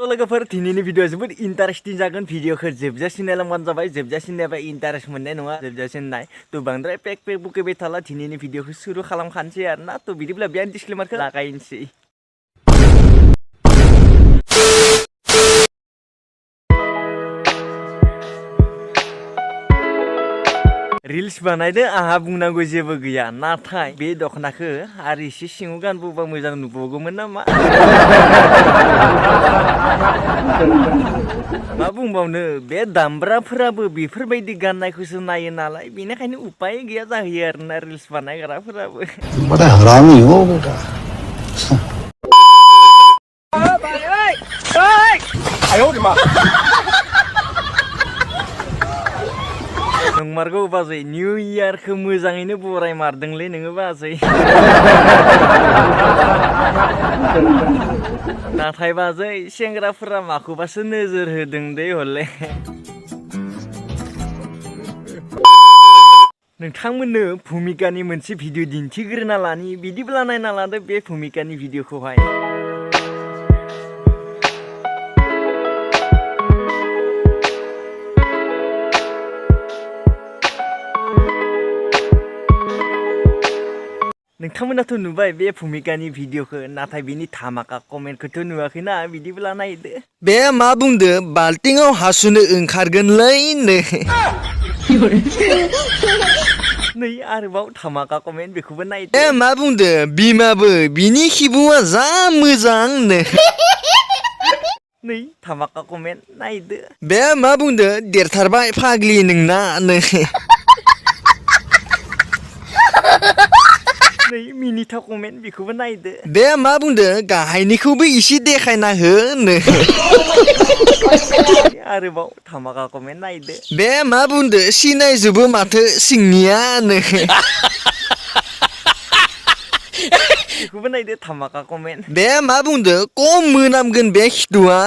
लोगोफोर दिनैनि भिडिअआ जोबोद इन्टारेस्टिं जागोन भिडिअखौ जोबजासिम नायलांबानो जाबाय जोबजासिम नायबा इन्टारेस्ट मोननाय नङा जोबजासिम नाय थ' बांद्राय पेक बुकेबाय थाला दिनैनि भिडिअखौ सुरु खालामखानोसै आरोना थ' बिदिब्ला बेयाव डिसक्लेमारखौ लागायनोसै रिल्स बानायदो आहा बुंनांगौ जेबो गैया नाथाय बे दखनाखौ आरो एसे सिङाव गानबोबा मोजां नुबावगौमोन नामा मा बुंबावनो बे दामब्राफोराबो बेफोरबायदि गाननायखौसो नायो नालाय बेनिखायनो उपाय गैया जाहैयो आरोना रिल्स बानायग्राफोराबो बड़ा हरामी हो बेटा नंमारगौ बाजै निउ इयारखौ मोजाङैनो बराय मारदोंलै नोङो बाजै नाथाय बाजै सेंग्राफोरा माखौबासो नोजोर होदों दे हले नोंथांमोननो भुमिकानि मोनसे भिडिअ दिन्थिग्रोना लानि बिदिब्ला नायना लादो बे भुमिकानि भिडिअखौहाय नोंथांमोनाथ' नुबाय बे भुमिकानि भिडिअखौ नाथाय बिनि धामाका कमेन्टखौथ' नुवाखैना बिदिब्ला नायदो बे मा बुंदो बाल्टिंआव हासुनो ओंखारगोनलै नै आरोबाव धामाका कमेन्ट बेखौबो नायदो बे मा बुंदो बिमाबो बिनि खिबुआ जा मोजां नै धामाका कमेन्ट नायदो बे मा बुंदो देरथारबाय फाग्लि नोंना नै मिनिथाव कमेन्ट बेखौबो नायदो बे मा बुंदो गाहायनिखौबो इसे देखायना हो आरोबाव धामाका कमेन्ट नायदो बे मा बुंदो सिनायजोबो माथो सिंनिया बेखौबो नायदो धामाका कमेन्ट बे मा बुंदो कम मोनामगोन बे खिथुआ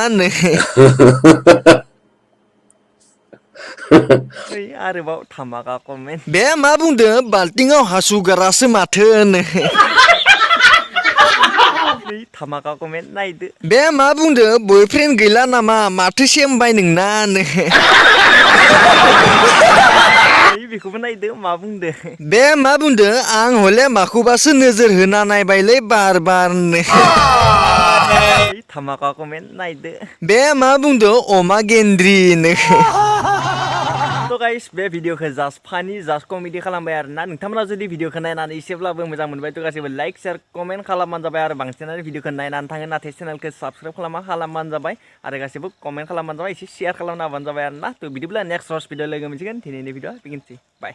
आरोबाव धामाका कमेन्ट बे मा बुंदो बाल्टिंआव हासुगारासो माथो धामाका कमेन्ट नायदो बे मा बुंदो बयफ्रेन्ड गैला नामा माथो सेमबाय नोंना बेखौबो नायदो मा बुंदो बे मा बुंदो आं हले माखौबासो नोजोर होना नायबायलै बार धामाका कमेन्ट नायदो बे मा बुंदो अमा गेन्द्रि तो गाइस बे भिडिअखौ जास्ट फानि जास्ट कमेडि खालामबाय आरोना नोंथांमोना जुदि भिडिअखौ नायनानै एसेब्लाबो मोजां मोनबाय तो गासैबो लाइक शेयार कमेन्ट खालामबानो जाबाय आरो बांसिनानो भिडिअखौ नायनानै थाङो नाथाय चेनेलखौ साबस्क्राइब खालामबानो जाबाय आरो गासैबो कमेन्ट खालामबानो जाबाय एसे शेयार खालामना होबानो जाबाय आरोना तो बिदिब्ला नेक्स्ट भिडिअ लोगो मोनसिगोन दिनैनि भिडिअ बेखिनिसै बाय